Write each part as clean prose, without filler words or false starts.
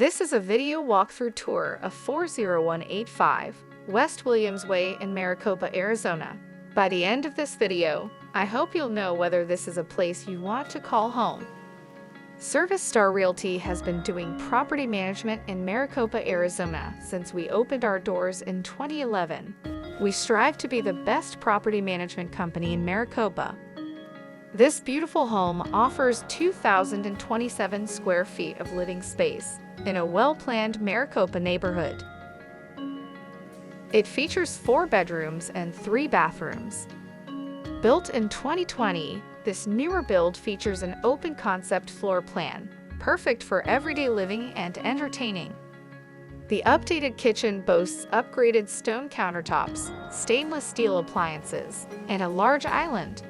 This is a video walkthrough tour of 40185 West Williams Way in Maricopa, Arizona. By the end of this video, I hope you'll know whether this is a place you want to call home. Service Star Realty has been doing property management in Maricopa, Arizona since we opened our doors in 2011. We strive to be the best property management company in Maricopa. This beautiful home offers 2,027 square feet of living space in a well-planned Maricopa neighborhood. It features 4 bedrooms and 3 bathrooms. Built in 2020, this newer build features an open-concept floor plan, perfect for everyday living and entertaining. The updated kitchen boasts upgraded stone countertops, stainless steel appliances, and a large island.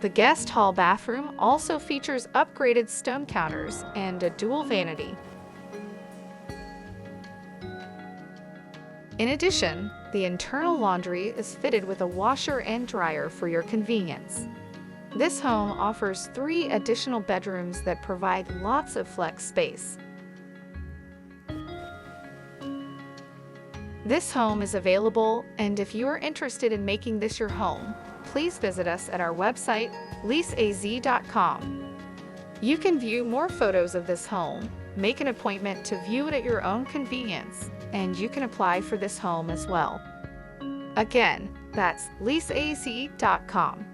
The guest hall bathroom also features upgraded stone counters and a dual vanity. In addition, the internal laundry is fitted with a washer and dryer for your convenience. This home offers 3 additional bedrooms that provide lots of flex space. This home is available, and if you are interested in making this your home, please visit us at our website, leaseaz.com. You can view more photos of this home, make an appointment to view it at your own convenience, and you can apply for this home as well. Again, that's leaseaz.com.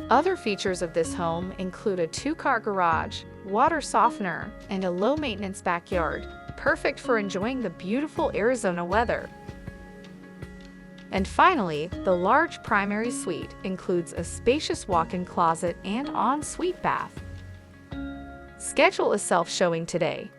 Other features of this home include a 2-car garage, water softener, and a low-maintenance backyard, perfect for enjoying the beautiful Arizona weather. And finally, the large primary suite includes a spacious walk-in closet and ensuite bath. Schedule a self-showing today.